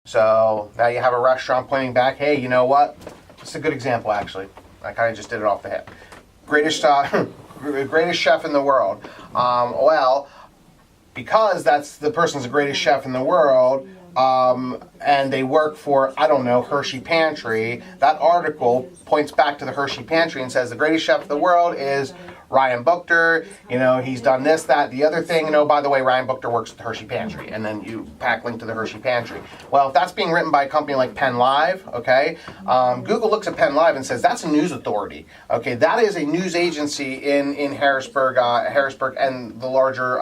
So now you have a restaurant pointing back, hey, you know what? It's a good example, actually. I kind of just did it off the hip. Greatest chef in the world. Well, because that's the person's the greatest chef in the world, and they work for, I don't know, Hershey Pantry, that article points back to the Hershey Pantry and says the greatest chef in the world is Ryan Buchter. You know, he's done this, that, the other thing. You know, by the way, Ryan Buchter works at the Hershey Pantry. And then you link to the Hershey Pantry. Well, if that's being written by a company like Penn Live, okay, Google looks at Penn Live and says that's a news authority. Okay, that is a news agency in Harrisburg and the larger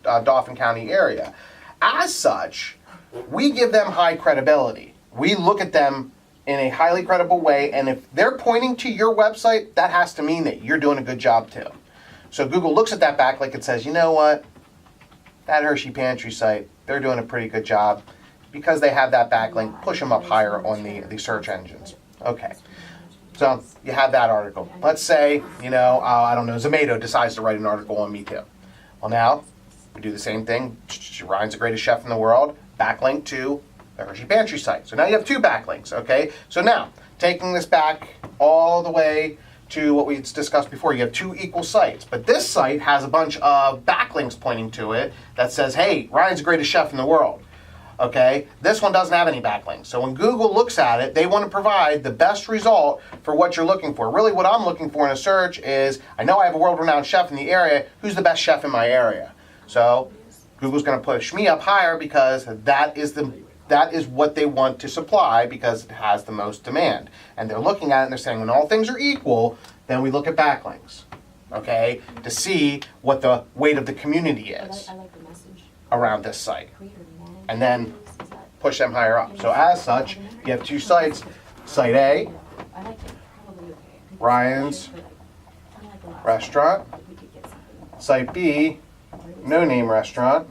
Dauphin County area. As such, we give them high credibility. We look at them in a highly credible way, and if they're pointing to your website, that has to mean that you're doing a good job too. So Google looks at that backlink and says, you know what, that Hershey Pantry site, they're doing a pretty good job. Because they have that backlink, push them up higher on the search engines. Okay, so you have that article. Let's say, you know, I don't know, Zomato decides to write an article on me too. Well, now we do the same thing. Ryan's the greatest chef in the world, backlink to the Hershey Pantry site. So now you have two backlinks, okay? So now, taking this back all the way to what we discussed before, you have two equal sites. But this site has a bunch of backlinks pointing to it that says, hey, Ryan's the greatest chef in the world, okay? This one doesn't have any backlinks. So when Google looks at it, they want to provide the best result for what you're looking for. Really what I'm looking for in a search is, I know I have a world-renowned chef in the area, who's the best chef in my area? So Google's going to push me up higher because that is what they want to supply because it has the most demand. And they're looking at it and they're saying when all things are equal, then we look at backlinks, okay, to see what the weight of the community is around this site. And then push them higher up. So as such, you have two sites. Site A, Ryan's Restaurant. Site B, No Name Restaurant.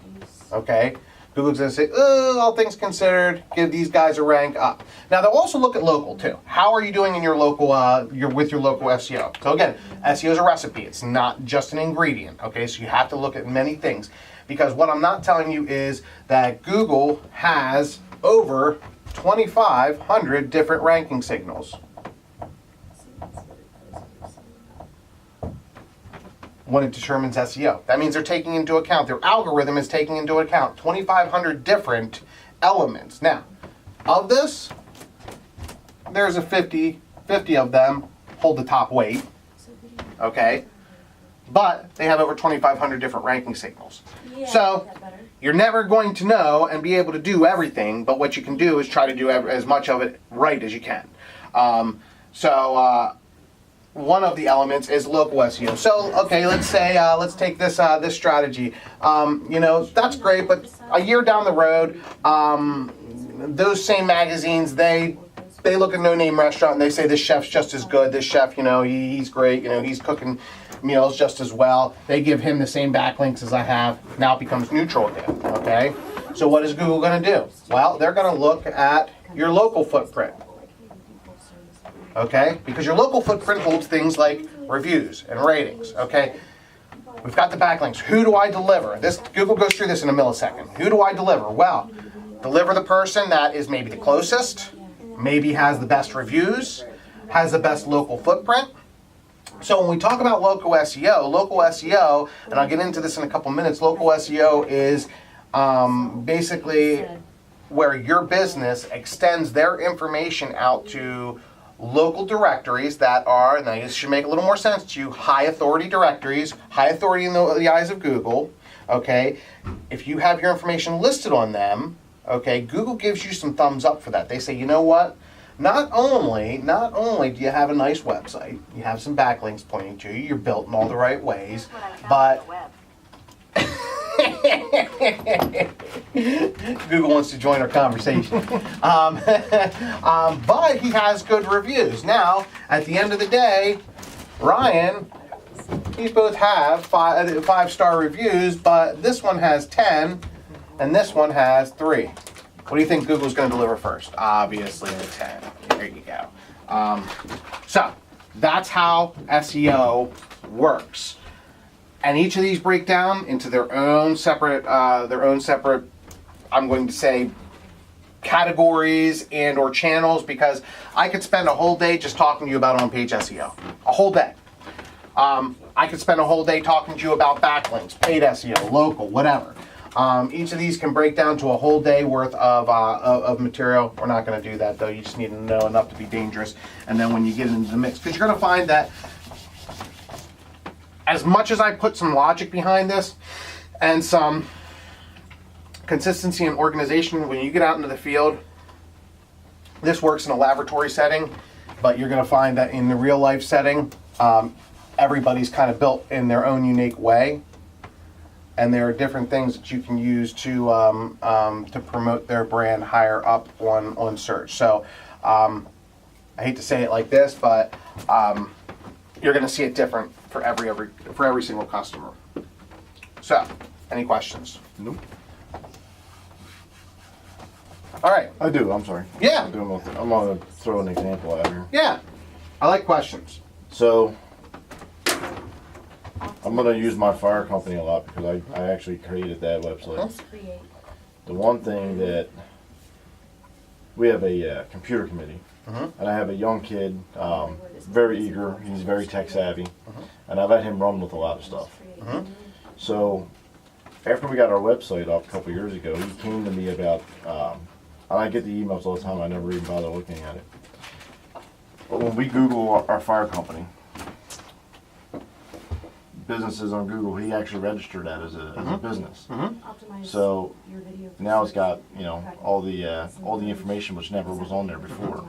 Okay. Google's going to say, all things considered, give these guys a rank up. Now, they'll also look at local, too. How are you doing in your local, with your local SEO? So again, SEO is a recipe. It's not just an ingredient, okay? So you have to look at many things. Because what I'm not telling you is that Google has over 2,500 different ranking signals. When it determines SEO. That means they're taking into account, their algorithm is taking into account 2,500 different elements. Now, of this, there's a 50 of them hold the top weight, okay? But they have over 2,500 different ranking signals. Yeah, so, you're never going to know and be able to do everything, but what you can do is try to do as much of it right as you can. One of the elements is local SEO. So, okay, let's say, let's take this this strategy. You know, that's great, but a year down the road, those same magazines, they look at No Name Restaurant and they say this chef's just as good. This chef, you know, he's great. You know, he's cooking meals just as well. They give him the same backlinks as I have. Now it becomes neutral again, okay? So what is Google going to do? Well, they're going to look at your local footprint. Okay? Because your local footprint holds things like reviews and ratings, okay? We've got the backlinks. Who do I deliver? Google goes through this in a millisecond. Who do I deliver? Well, deliver the person that is maybe the closest, maybe has the best reviews, has the best local footprint. So when we talk about local SEO, and I'll get into this in a couple minutes, local SEO is basically where your business extends their information out to local directories that are, now this should make a little more sense to you, high authority directories, high authority in the eyes of Google, okay? If you have your information listed on them, okay, Google gives you some thumbs up for that. They say, you know what? Not only do you have a nice website, you have some backlinks pointing to you, you're built in all the right ways, but Google wants to join our conversation. But he has good reviews. Now, at the end of the day, Ryan, these both have five-star reviews, but this one has 10, and this one has 3. What do you think Google's going to deliver first? Obviously the 10. There you go. So, that's how SEO works. And each of these break down into their own separate, I'm going to say, categories and or channels, because I could spend a whole day just talking to you about on-page SEO. A whole day. I could spend a whole day talking to you about backlinks, paid SEO, local, whatever. Each of these can break down to a whole day worth of material. We're not going to do that, though. You just need to know enough to be dangerous. And then when you get into the mix, because you're going to find that as much as I put some logic behind this and some consistency and organization, when you get out into the field, this works in a laboratory setting, but you're going to find that in the real life setting, everybody's kind of built in their own unique way, and there are different things that you can use to promote their brand higher up on search. So I hate to say it like this, but you're going to see it different for every single customer. So, any questions? Nope. All right. I do. I'm sorry. Yeah. I'm gonna throw an example out here. Yeah. I like questions. So I'm gonna use my fire company a lot because I actually created that website. The one thing that we have a computer committee, and I have a young kid, very eager. He's very tech savvy, and I let him run with a lot of stuff. So after we got our website up a couple years ago, he came to me about. And I get the emails all the time. I never even bother looking at it. But when we Google our fire company, businesses on Google, he actually registered that as a business. So now it's got all the information which never was on there before.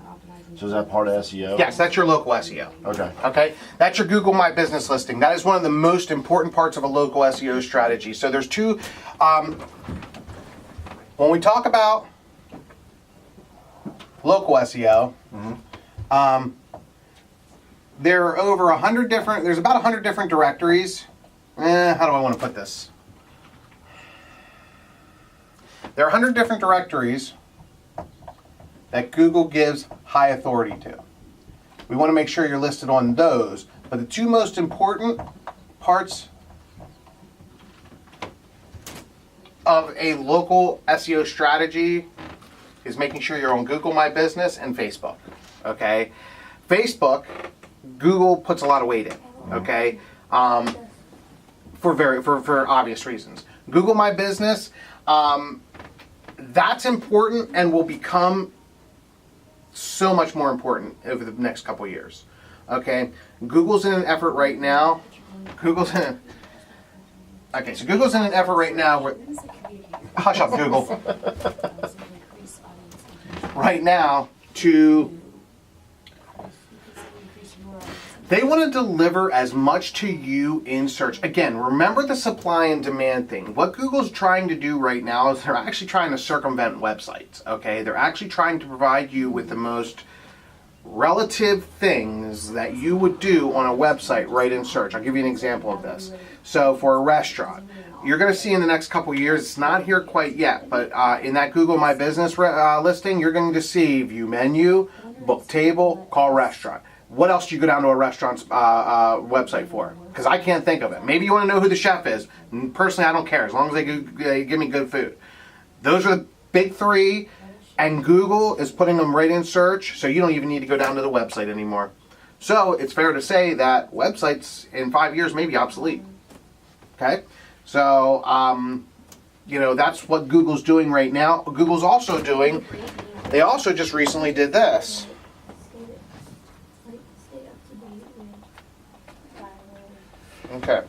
So is that part of SEO? Yes, that's your local SEO. Okay. Okay, that's your Google My Business listing. That is one of the most important parts of a local SEO strategy. So there's two. When we talk about local SEO, there are over 100 different. There's about 100 different directories. How do I want to put this? There are 100 different directories that Google gives high authority to. We want to make sure you're listed on those. But the two most important parts of a local SEO strategy is making sure you're on Google My Business and Facebook. Okay, Facebook, Google puts a lot of weight in. Okay, for obvious reasons. Google My Business, that's important and will become so much more important over the next couple of years. Okay, Google's in an effort right now. Google's in an effort right now where, hush up, Google. Right now they want to deliver as much to you in search. Again, remember the supply and demand thing. What Google's trying to do right now is they're actually trying to circumvent websites. Okay, they're actually trying to provide you with the most relative things that you would do on a website right in search. I'll give you an example of this. So for a restaurant, you're going to see in the next couple years, it's not here quite yet, but in that Google My Business listing, you're going to see view menu, book table, call restaurant. What else do you go down to a restaurant's website for? Because I can't think of it. Maybe you want to know who the chef is. Personally, I don't care, as long as they give me good food. Those are the big three, and Google is putting them right in search, so you don't even need to go down to the website anymore. So it's fair to say that websites in 5 years may be obsolete. Okay? So, that's what Google's doing right now. Google's also doing, they also just recently did this. Okay.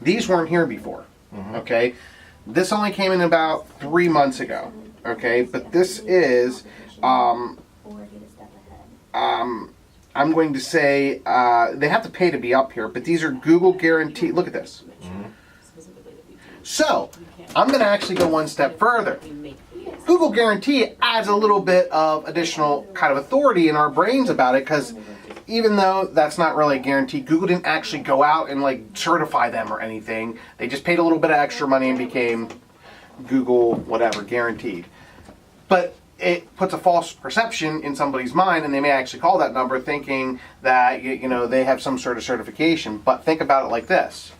These weren't here before. Okay. This only came in about 3 months ago. Okay. But this is, I'm going to say, they have to pay to be up here, but these are Google guaranteed. Look at this. So, I'm going to actually go one step further. Google guarantee adds a little bit of additional kind of authority in our brains about it, because even though that's not really a guarantee, Google didn't actually go out and certify them or anything. They just paid a little bit of extra money and became Google whatever, guaranteed. But it puts a false perception in somebody's mind, and they may actually call that number thinking that they have some sort of certification. But think about it like this.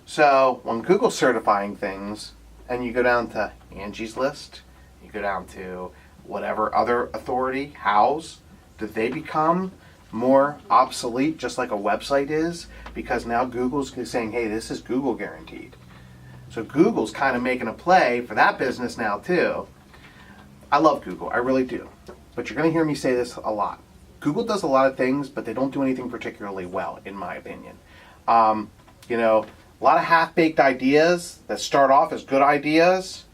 So when Google's certifying things, and you go down to Angie's List, you go down to whatever other authority, Houzz, do they become more obsolete just like a website is? Because now Google's saying, hey, this is Google guaranteed. So Google's kind of making a play for that business now too. I love Google, I really do. But you're going to hear me say this a lot. Google does a lot of things, but they don't do anything particularly well, in my opinion. You know, a lot of half-baked ideas that start off as good ideas.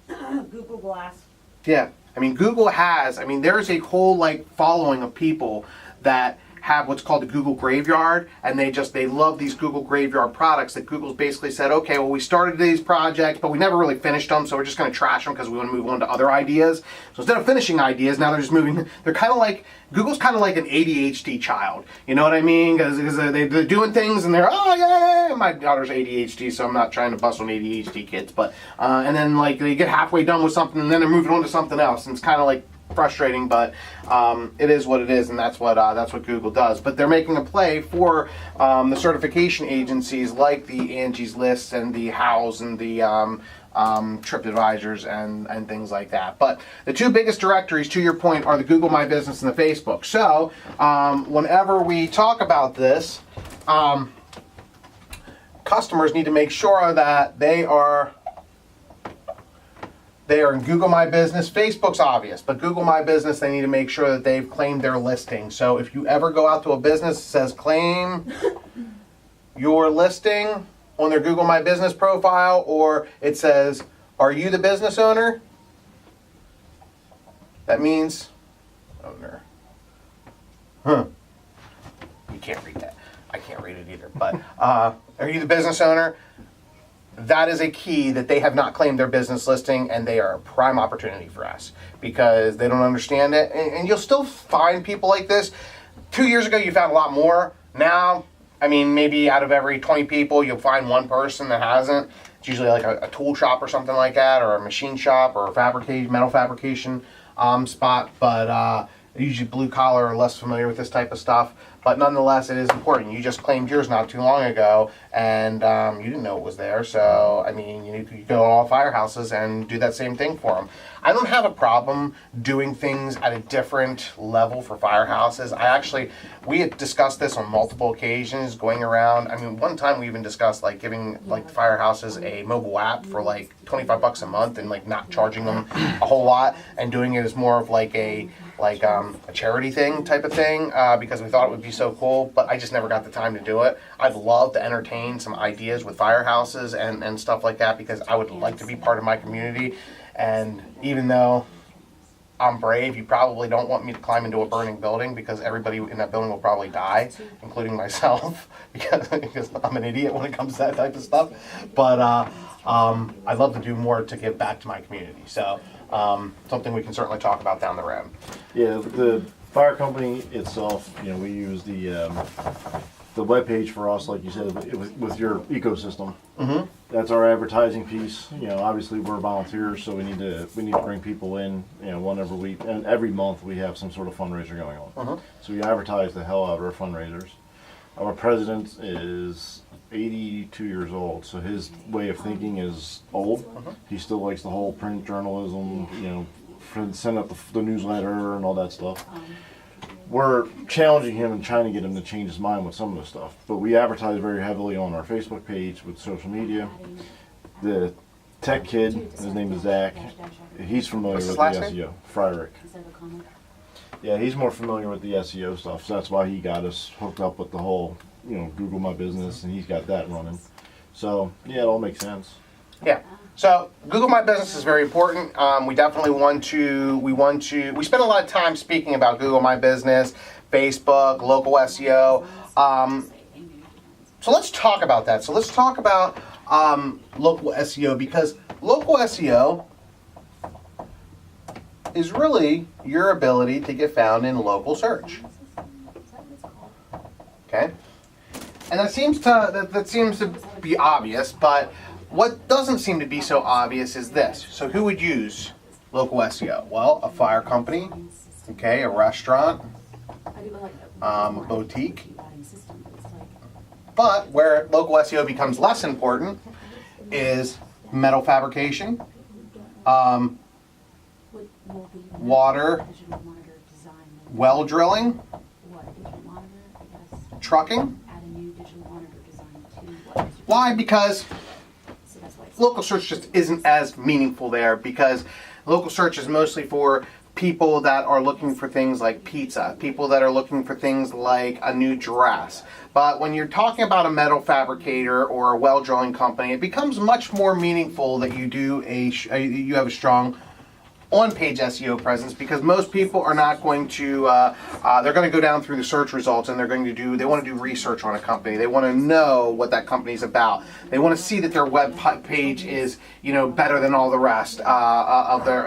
Google Glass. Yeah, I mean, Google has, I mean, there's a whole like following of people that have what's called the Google Graveyard, and they love these Google Graveyard products that Google's basically said, okay, well, we started these projects, but we never really finished them, so we're just going to trash them because we want to move on to other ideas. So instead of finishing ideas, now they're just moving, they're kind of like, Google's kind of like an ADHD child, you know what I mean? Because they're doing things and they're, oh, yeah, my daughter's ADHD, so I'm not trying to bust on ADHD kids, but, and then like they get halfway done with something and then they're moving on to something else, and it's kind of like, frustrating, but it is what it is, and that's what Google does. But they're making a play for the certification agencies like the Angie's List and the Houzz and the TripAdvisors and things like that. But the two biggest directories, to your point, are the Google My Business and the Facebook. So whenever we talk about this, customers need to make sure that they are in Google My Business. Facebook's obvious, but Google My Business, they need to make sure that they've claimed their listing. So if you ever go out to a business that says claim your listing on their Google My Business profile, or it says, are you the business owner? That means owner. You can't read that. I can't read it either. But are you the business owner? That is a key that they have not claimed their business listing, and they are a prime opportunity for us because they don't understand it. And you'll still find people like this. 2 years ago, you found a lot more. Now, I mean, maybe out of every 20 people, you'll find one person that hasn't. It's usually like a tool shop or something like that, or a machine shop, or a metal fabrication spot. But usually blue collar are less familiar with this type of stuff. But nonetheless, it is important. You just claimed yours not too long ago, and you didn't know it was there. So, I mean, you could go to all firehouses and do that same thing for them. I don't have a problem doing things at a different level for firehouses. We had discussed this on multiple occasions, going around. I mean, one time we even discussed like giving like the firehouses a mobile app for like $25 a month, and like not charging them a whole lot, and doing it as more of like a charity thing type of thing, because we thought it would be so cool, but I just never got the time to do it. I'd love to entertain some ideas with firehouses and stuff like that, because I would like to be part of my community. And even though I'm brave, you probably don't want me to climb into a burning building, because everybody in that building will probably die, including myself, because I'm an idiot when it comes to that type of stuff. But I'd love to do more to give back to my community. So something we can certainly talk about down the road. Yeah, the fire company itself, you know, we use the webpage for us, like you said, with your ecosystem. Mm-hmm. That's our advertising piece. You know, obviously we're volunteers, so we need to bring people in. You know, one every week, and every month we have some sort of fundraiser going on. Mm-hmm. So we advertise the hell out of our fundraisers. Our president is 82 years old, so his way of thinking is old. Mm-hmm. He still likes the whole print journalism, you know, send out the newsletter and all that stuff. We're challenging him and trying to get him to change his mind with some of the stuff. But we advertise very heavily on our Facebook page with social media. The tech kid, his name is Zach, he's familiar with the SEO. Fryrick. Yeah, he's more familiar with the SEO stuff, so that's why he got us hooked up with the whole, you know, Google My Business, and he's got that running. So, yeah, it all makes sense. Yeah. So Google My Business is very important. We definitely we spend a lot of time speaking about Google My Business, Facebook, local SEO. So let's talk about that. So let's talk about local SEO, because local SEO is really your ability to get found in local search. Okay? And that seems to be obvious, but what doesn't seem to be so obvious is this. So who would use local SEO? Well, a fire company, okay, a restaurant, a boutique. But where local SEO becomes less important is metal fabrication, water, well drilling, trucking. Why? Because local search just isn't as meaningful there, because local search is mostly for people that are looking for things like pizza, people that are looking for things like a new dress. But when you're talking about a metal fabricator or a well drilling company, it becomes much more meaningful that you have a strong on-page SEO presence, because most people are not going to, they're going to go down through the search results and they want to do research on a company. They want to know what that company's about. They want to see that their web page is, better than all the rest of their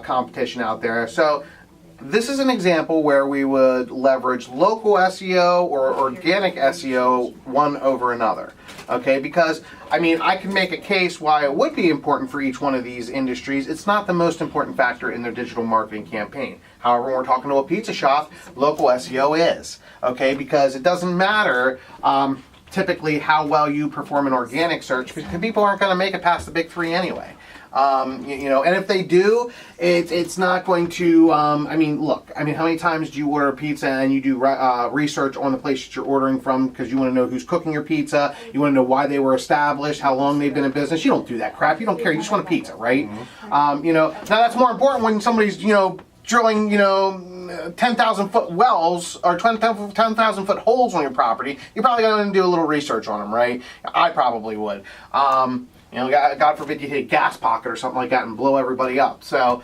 competition out there. So this is an example where we would leverage local SEO or organic SEO one over another. Okay, because I can make a case why it would be important for each one of these industries. It's not the most important factor in their digital marketing campaign. However, when we're talking to a pizza shop, local SEO is. Okay, because it doesn't matter typically how well you perform in organic search, because people aren't going to make it past the big three anyway. And if they do, it's not going to, how many times do you order pizza and you do research on the place that you're ordering from, because you want to know who's cooking your pizza, you want to know why they were established, how long they've been in business. You don't do that crap. You don't care. You just want a pizza, right? Now that's more important when somebody's, drilling, 10,000 foot wells or 10,000 foot holes on your property. You're probably going to do a little research on them, right? I probably would. God forbid you hit a gas pocket or something like that and blow everybody up. So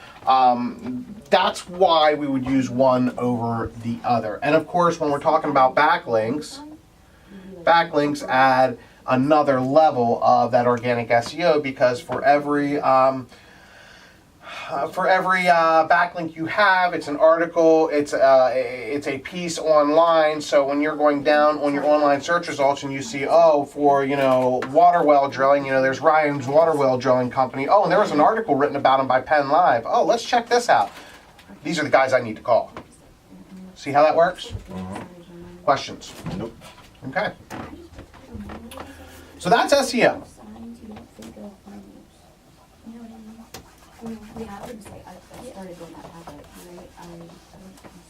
that's why we would use one over the other. And of course, when we're talking about backlinks add another level of that organic SEO, because for every backlink you have, it's an article, it's a piece online. So when you're going down on your online search results and you see, for water well drilling, there's Ryan's Water Well Drilling Company. And there was an article written about him by Penn Live. Let's check this out. These are the guys I need to call. See how that works? Mm-hmm. Questions? Nope. Okay. So that's SEO. We have to say, I started going that habit, right? I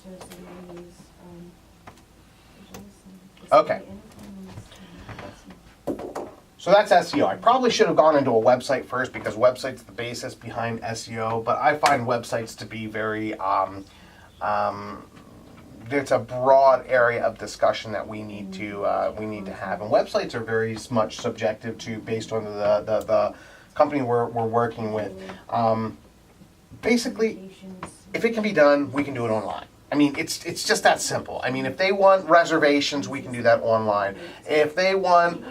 started seeing these, Okay. So that's SEO. I probably should have gone into a website first, because website's the basis behind SEO, but I find websites to be very, it's a broad area of discussion that we need to have. And websites are very much subjective to, based on the company we're working with. Basically, if it can be done, we can do it online. It's just that simple. If they want reservations, we can do that online. If they want,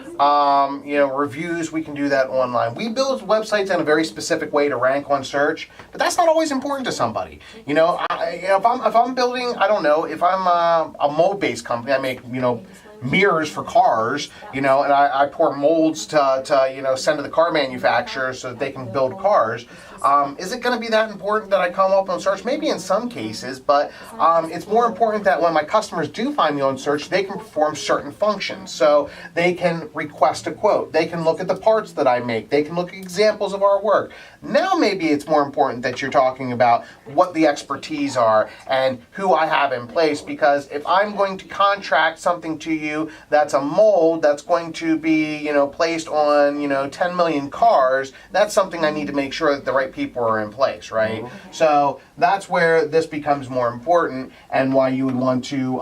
reviews, we can do that online. We build websites in a very specific way to rank on search, but that's not always important to somebody. If I'm building, I don't know, if I'm a mold-based company, I make, mirrors for cars, and I pour molds to send to the car manufacturers so that they can build cars. Is it going to be that important that I come up on search? Maybe in some cases, but it's more important that when my customers do find me on search, they can perform certain functions. So they can request a quote, they can look at the parts that I make, they can look at examples of our work. Now maybe it's more important that you're talking about what the expertise are and who I have in place, because if I'm going to contract something to you that's a mold that's going to be, placed on, 10 million cars, that's something I need to make sure that the right people are in place, right? Mm-hmm. So that's where this becomes more important, and why you would want to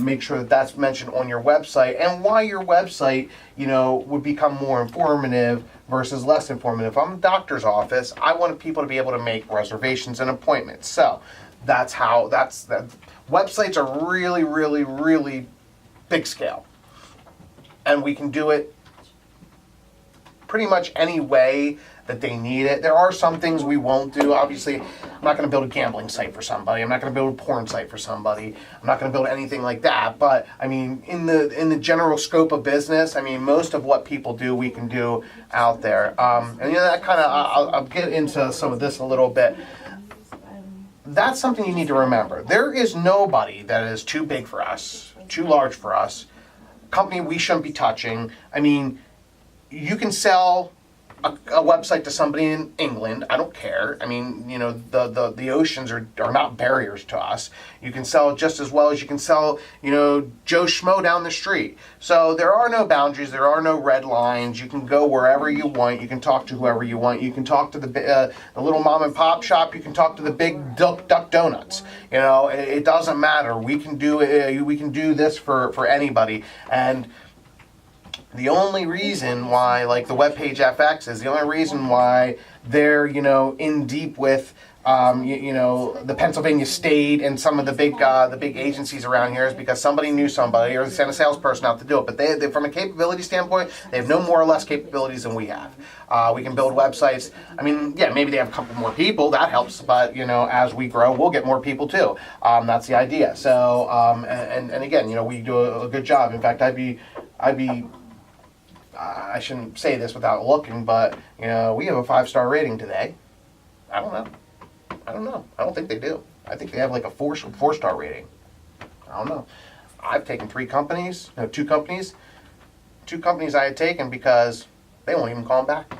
make sure that that's mentioned on your website, and why your website, would become more informative versus less informative. If I'm a doctor's office, I want people to be able to make reservations and appointments. So that's websites are really, really, really big scale, and we can do it pretty much any way that they need it. There are some things we won't do. Obviously, I'm not going to build a gambling site for somebody. I'm not going to build a porn site for somebody. I'm not going to build anything like that. But in the general scope of business, most of what people do, we can do out there. That kind of, I'll get into some of this a little bit. That's something you need to remember. There is nobody that is too big for us, too large for us, company we shouldn't be touching. You can sell a website to somebody in England. I don't care. I mean, you know, the oceans are not barriers to us. You can sell just as well as you can sell, you know, Joe Schmo down the street. So there are no boundaries. There are no red lines. You can go wherever you want. You can talk to whoever you want. You can talk to the little mom and pop shop. You can talk to the big Duck Donuts. You know, it doesn't matter. We can do this for anybody. And the only reason why, like the webpage FX is the only reason why they're, you know, in deep with, you know, the Pennsylvania State and some of the big agencies around here is because somebody knew somebody or they sent a salesperson out to do it. But they from a capability standpoint, they have no more or less capabilities than we have. We can build websites. I mean, yeah, maybe they have a couple more people. That helps. But, you know, as we grow, we'll get more people too. That's the idea. So, and again, you know, we do a good job. In fact, I shouldn't say this without looking, but, you know, we have a 5-star rating today. I don't know. I don't think they do. I think they have like a 4-star rating. I don't know. I've taken two companies I had taken because they won't even call them back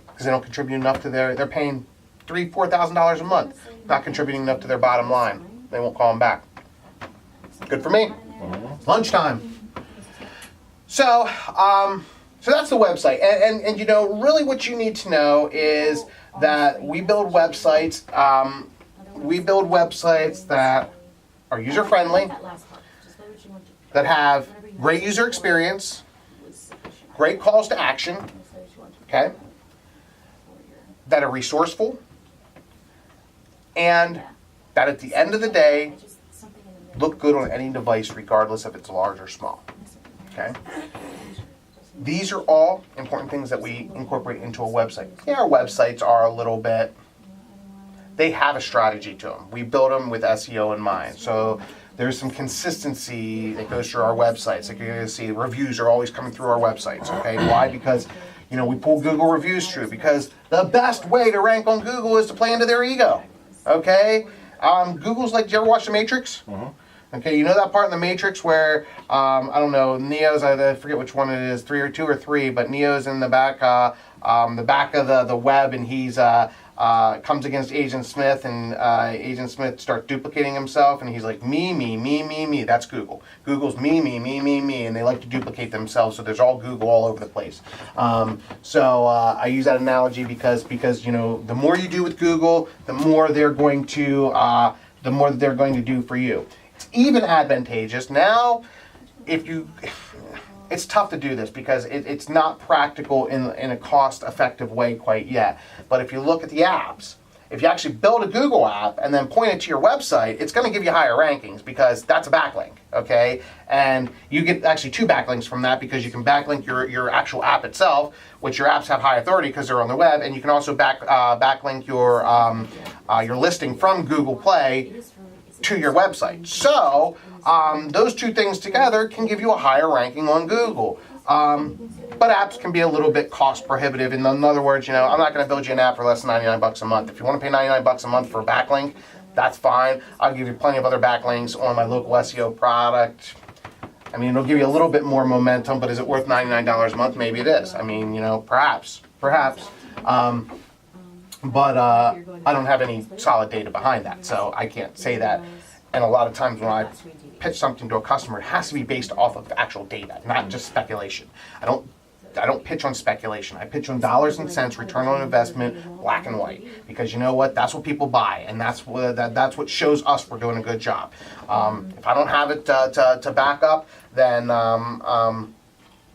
because they don't contribute enough to they're paying $3,000-$4,000 a month, not contributing enough to their bottom line. They won't call them back. Good for me. Lunchtime. So, so that's the website, and you know, really what you need to know is that we build websites. That are user friendly, that have great user experience, great calls to action, okay, that are resourceful, and that at the end of the day look good on any device, regardless if it's large or small. Okay. These are all important things that we incorporate into a website. Yeah, our websites are a little bit, they have a strategy to them. We build them with SEO in mind. So there's some consistency that goes through our websites. Like you're going to see, reviews are always coming through our websites. Okay, why? Because, you know, we pull Google reviews through because the best way to rank on Google is to play into their ego. Okay, Google's like, do you ever watch The Matrix? Okay, you know that part in The Matrix where, I don't know, Neo's, I forget which one it is, 2 or 3, but Neo's in the back of the web, and he's comes against Agent Smith, and Agent Smith starts duplicating himself, and he's like, me. That's Google. Google's me, and they like to duplicate themselves, so there's all Google all over the place. So I use that analogy because you know, the more you do with Google, the more they're going to do for you. Even advantageous. Now, it's tough to do this because it's not practical in a cost-effective way quite yet. But if you look at the apps, if you actually build a Google app and then point it to your website, it's going to give you higher rankings because that's a backlink, okay? And you get actually 2 backlinks from that because you can backlink your actual app itself, which your apps have high authority because they're on the web, and you can also backlink your listing from Google Play to your website. So those 2 things together can give you a higher ranking on Google. But apps can be a little bit cost prohibitive. In other words, you know, I'm not going to build you an app for less than $99 a month. If you want to pay $99 a month for a backlink, that's fine. I'll give you plenty of other backlinks on my local SEO product. I mean, it'll give you a little bit more momentum, but is it worth $99 a month? Maybe it is. I mean, you know, perhaps. But I don't have any solid data behind that, so I can't say that. And a lot of times when I pitch something to a customer, it has to be based off of actual data, not just speculation. I don't pitch on speculation. I pitch on dollars and cents, return on investment, black and white. Because you know what? That's what people buy, and that's what shows us we're doing a good job. If I don't have it to back up, then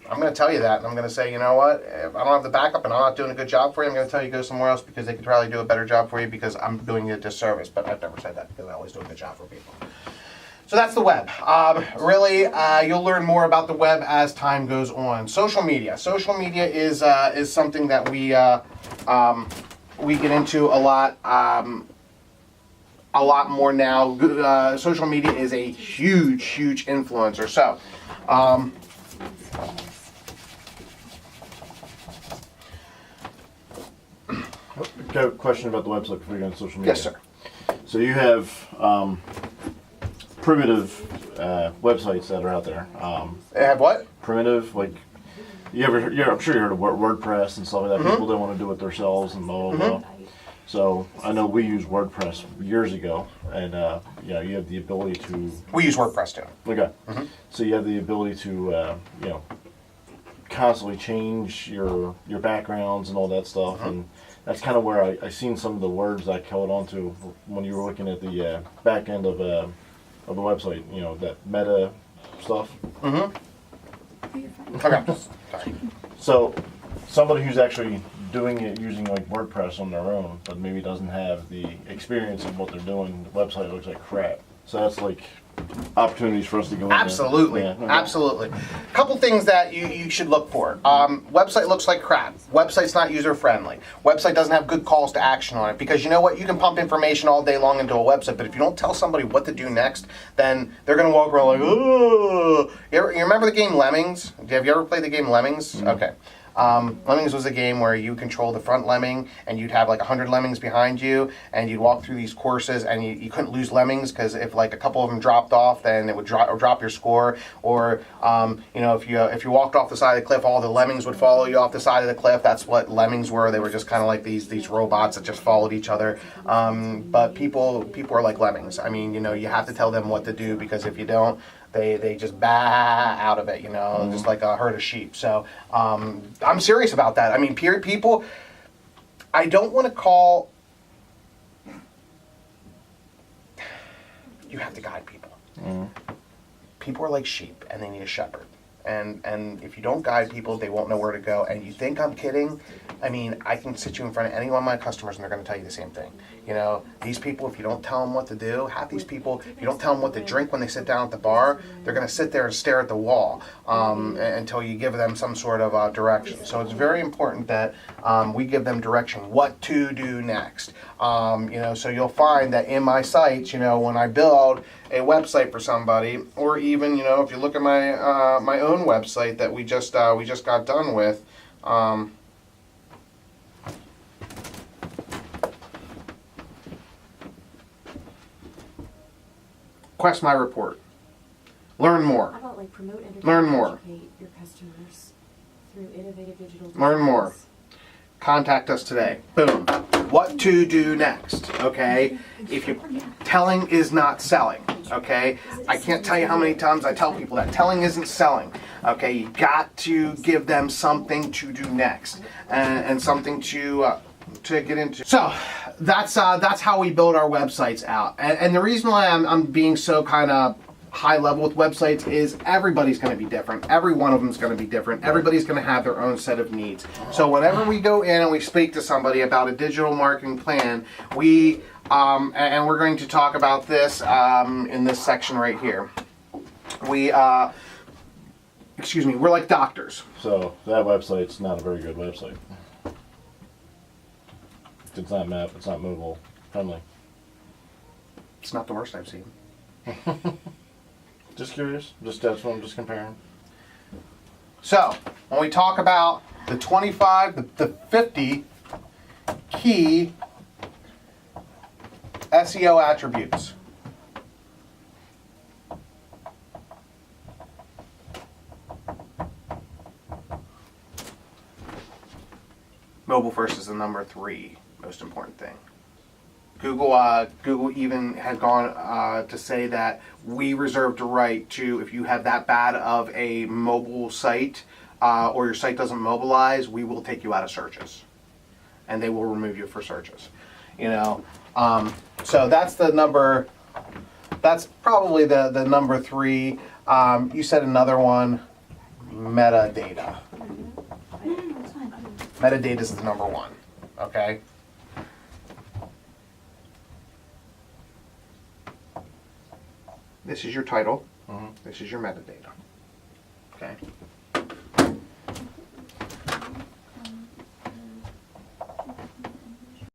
I'm going to tell you that, and I'm going to say, you know what, if I don't have the backup and I'm not doing a good job for you, I'm going to tell you go somewhere else because they could probably do a better job for you because I'm doing you a disservice. But I've never said that because I always do a good job for people. So that's the web. Really, you'll learn more about the web as time goes on. Social media. Social media is something that we get into a lot more now. Social media is a huge influencer. So. Okay, a question about the website before you go on social media. Yes, sir. So you have primitive websites that are out there. They have what? Primitive, like I'm sure you heard of WordPress and stuff like that. People don't want to do it themselves and blah blah blah. So I know we used WordPress years ago, and you have the ability to. We use WordPress too. Okay. So you have the ability to constantly change your backgrounds and all that stuff, and that's kind of where I seen some of the words I caught onto when you were looking at the back end of the website. You know, that meta stuff. Okay. Sorry. So somebody who's actually doing it using like WordPress on their own, but maybe doesn't have the experience of what they're doing, the website looks like crap. So that's like opportunities for us to go in there. Absolutely, Yeah, okay. absolutely. Couple things that you should look for. Website looks like crap. Website's not user friendly. Website doesn't have good calls to action on it, because you know what? You can pump information all day long into a website, but if you don't tell somebody what to do next, then they're gonna walk around like, oh. You remember the game Lemmings? Have you ever played the game Lemmings? Okay. Lemmings was a game where you control the front lemming, and you'd have like 100 lemmings behind you, and you'd walk through these courses, and you couldn't lose lemmings, because if like a couple of them dropped off, then it would drop your score. Or if you walked off the side of the cliff, all the lemmings would follow you off the side of the cliff. That's what lemmings were. They were just kind of like these robots that just followed each other. But people are like lemmings. I mean, you have to tell them what to do, because if you don't, they just bah out of it, just like a herd of sheep. So I'm serious about that. I mean, people, I don't want to call, you have to guide people. People are like sheep, and they need a shepherd. And if you don't guide people, they won't know where to go. And you think I'm kidding? I mean, I can sit you in front of any one of my customers, and they're going to tell you the same thing. These people, if you don't tell them what to do, half these people, if you don't tell them what to drink when they sit down at the bar, they're going to sit there and stare at the wall until you give them some sort of direction. So it's very important that we give them direction, what to do next. So you'll find that in my sites, when I build a website for somebody, or even, if you look at my my own website that we just got done with. Quest My Report. Learn more. How about like promote, entertain, Learn more. educate your customers through innovative digital Learn more. tools? Contact us today. Boom. What to do next, okay? If you telling is not selling, okay? I can't tell you how many times I tell people that telling isn't selling, okay? You got to give them something to do next, and something to get into. So that's how we build our websites out, and the reason why I'm being so kind of high level with websites is everybody's going to be different. Every one of them is going to be different. Everybody's going to have their own set of needs. So whenever we go in and we speak to somebody about a digital marketing plan, we and we're going to talk about this in this section right here. We're like doctors. So that website's not a very good website. It's not map. It's not mobile friendly. It's not the worst I've seen. Just curious. That's what I'm just comparing. So when we talk about the 50 key SEO attributes. Mobile first is the number 3 most important thing. Google even has gone to say that we reserve the right to, if you have that bad of a mobile site or your site doesn't mobilize, we will take you out of searches, and they will remove you for searches. So that's the number. That's probably the number 3. You said another one, metadata. Metadata is the number 1. Okay. This is your title. This is your metadata. Okay.